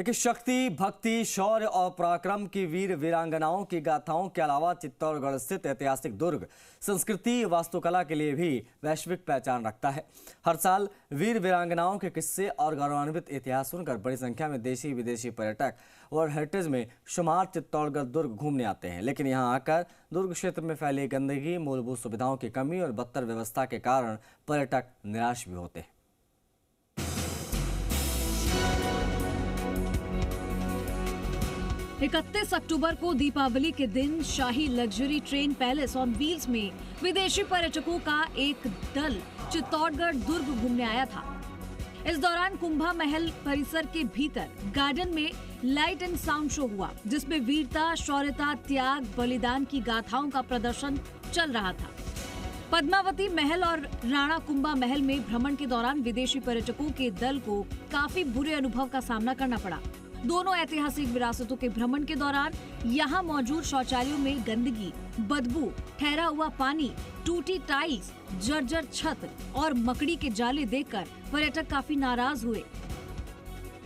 देखिए, शक्ति, भक्ति, शौर्य और पराक्रम की वीर वीरांगनाओं की गाथाओं के अलावा चित्तौड़गढ़ स्थित ऐतिहासिक दुर्ग संस्कृति वास्तुकला के लिए भी वैश्विक पहचान रखता है। हर साल वीर वीरांगनाओं के किस्से और गौरवान्वित इतिहास सुनकर बड़ी संख्या में देशी विदेशी पर्यटक वर्ल्ड हेरिटेज में शुमार चित्तौड़गढ़ दुर्ग घूमने आते हैं। लेकिन यहाँ आकर दुर्ग क्षेत्र में फैली गंदगी, मूलभूत सुविधाओं की कमी और बदतर व्यवस्था के कारण पर्यटक निराश भी होते हैं। 31 अक्टूबर को दीपावली के दिन शाही luxury train Palace on Wheels में विदेशी पर्यटकों का एक दल चित्तौड़गढ़ दुर्ग घूमने आया था। इस दौरान कुंभा महल परिसर के भीतर गार्डन में लाइट एंड साउंड शो हुआ, जिसमें वीरता, शौर्यता, त्याग, बलिदान की गाथाओं का प्रदर्शन चल रहा था। पद्मावती महल और राणा कुंभा महल में भ्रमण के दौरान विदेशी पर्यटकों के दल को काफी बुरे अनुभव का सामना करना पड़ा। दोनों ऐतिहासिक विरासतों के भ्रमण के दौरान यहाँ मौजूद शौचालयों में गंदगी, बदबू, ठहरा हुआ पानी, टूटी टाइल्स, जर्जर छत और मकड़ी के जाले देखकर पर्यटक काफी नाराज हुए।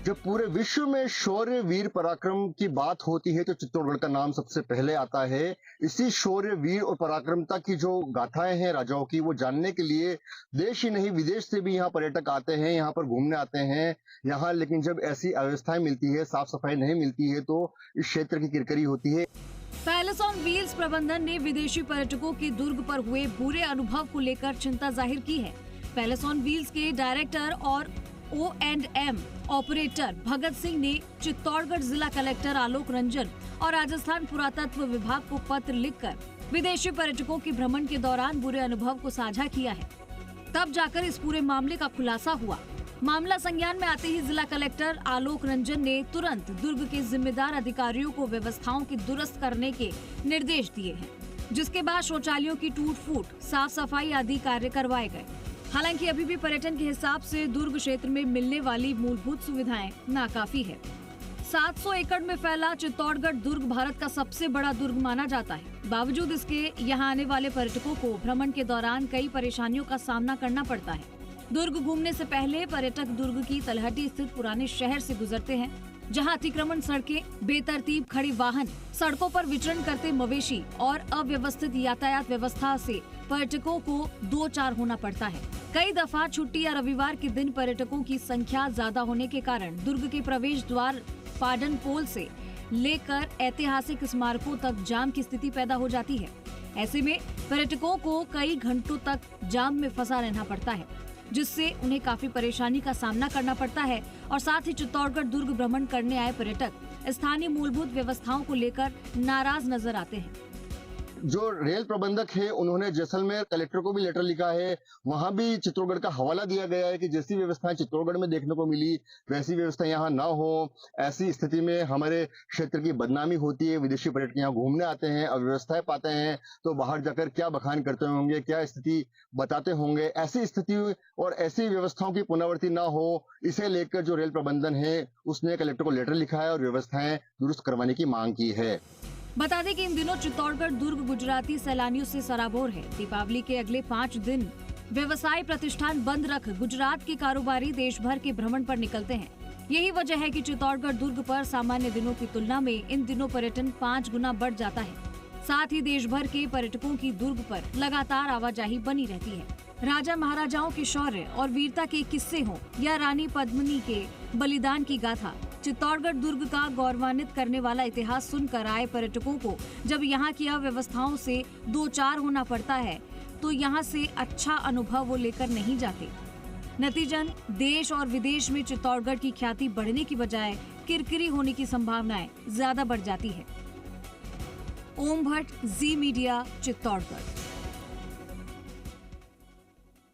जब पूरे विश्व में शौर्य, वीर, पराक्रम की बात होती है तो चित्तौड़गढ़ का नाम सबसे पहले आता है। इसी शौर्य, वीर और पराक्रमता की जो गाथाएं हैं राजाओं की, वो जानने के लिए देश ही नहीं विदेश से भी यहाँ पर्यटक आते हैं, यहाँ पर घूमने आते हैं। यहाँ लेकिन जब ऐसी अव्यवस्थाएं मिलती है, साफ सफाई नहीं मिलती है, तो इस क्षेत्र की किरकिरी होती है। पैलेस ऑन व्हील्स प्रबंधन ने विदेशी पर्यटकों के दुर्ग पर हुए बुरे अनुभव को लेकर चिंता जाहिर की है। पैलेस ऑन व्हील्स के डायरेक्टर और O&M ऑपरेटर भगत सिंह ने चित्तौड़गढ़ जिला कलेक्टर आलोक रंजन और राजस्थान पुरातत्व विभाग को पत्र लिखकर विदेशी पर्यटकों के भ्रमण के दौरान बुरे अनुभव को साझा किया है। तब जाकर इस पूरे मामले का खुलासा हुआ। मामला संज्ञान में आते ही जिला कलेक्टर आलोक रंजन ने तुरंत दुर्ग के जिम्मेदार अधिकारियों को व्यवस्थाओं की दुरुस्त करने के निर्देश दिए हैं, जिसके बाद शौचालयों की टूट-फूट, साफ सफाई आदि कार्य करवाए गए। हालांकि अभी भी पर्यटन के हिसाब से दुर्ग क्षेत्र में मिलने वाली मूलभूत सुविधाएं नाकाफी है। 700 एकड़ में फैला चित्तौड़गढ़ दुर्ग भारत का सबसे बड़ा दुर्ग माना जाता है। बावजूद इसके यहाँ आने वाले पर्यटकों को भ्रमण के दौरान कई परेशानियों का सामना करना पड़ता है। दुर्ग घूमने से पहले पर्यटक दुर्ग की तलहटी स्थित पुराने शहर से गुजरते हैं, जहाँ अतिक्रमण सड़कें, बेतरतीब खड़े वाहन, सड़कों पर विचरण करते मवेशी और अव्यवस्थित यातायात व्यवस्था से पर्यटकों को दो चार होना पड़ता है। कई दफा छुट्टी या रविवार के दिन पर्यटकों की संख्या ज्यादा होने के कारण दुर्ग के प्रवेश द्वार पाडन पोल से लेकर ऐतिहासिक स्मारकों तक जाम की स्थिति पैदा हो जाती है। ऐसे में पर्यटकों को कई घंटों तक जाम में फंसा रहना पड़ता है, जिससे उन्हें काफी परेशानी का सामना करना पड़ता है। और साथ ही चित्तौड़गढ़ दुर्ग भ्रमण करने आए पर्यटक स्थानीय मूलभूत व्यवस्थाओं को लेकर नाराज नजर आते हैं। जो रेल प्रबंधक है, उन्होंने जैसलमेर कलेक्टर को भी लेटर लिखा है। वहां भी चित्तौड़गढ़ का हवाला दिया गया है कि जैसी व्यवस्थाएं चित्तौड़गढ़ में देखने को मिली, वैसी व्यवस्था यहाँ ना हो। ऐसी स्थिति में हमारे क्षेत्र की बदनामी होती है। विदेशी पर्यटक यहाँ घूमने आते हैं, अव्यवस्थाएं पाते हैं, तो बाहर जाकर क्या बखान करते होंगे, क्या स्थिति बताते होंगे। ऐसी स्थिति और ऐसी व्यवस्थाओं की पुनरावृत्ति ना हो, इसे लेकर जो रेल प्रबंधन है उसने कलेक्टर को लेटर लिखा है और व्यवस्थाएं दुरुस्त करवाने की मांग की है। बता दें कि इन दिनों चित्तौड़गढ़ दुर्ग गुजराती सैलानियों से सराबोर है। दीपावली के अगले 5 दिन व्यवसाय प्रतिष्ठान बंद रख गुजरात के कारोबारी देश भर के भ्रमण पर निकलते हैं। यही वजह है कि चित्तौड़गढ़ दुर्ग पर सामान्य दिनों की तुलना में इन दिनों पर्यटन 5 गुना बढ़ जाता है। साथ ही देश भर के पर्यटकों की दुर्ग पर लगातार आवाजाही बनी रहती है। राजा महाराजाओं के शौर्य और वीरता के किस्से हों या रानी पद्मिनी के बलिदान की गाथा, चित्तौड़गढ़ दुर्ग का गौरवान्वित करने वाला इतिहास सुनकर आए पर्यटकों को जब यहाँ की अव्यवस्थाओं से दो चार होना पड़ता है, तो यहाँ से अच्छा अनुभव वो लेकर नहीं जाते। नतीजन देश और विदेश में चित्तौड़गढ़ की ख्याति बढ़ने की बजाय किरकिरी होने की संभावनाएं ज्यादा बढ़ जाती है। ओम भट्ट, जी मीडिया, चित्तौड़गढ़।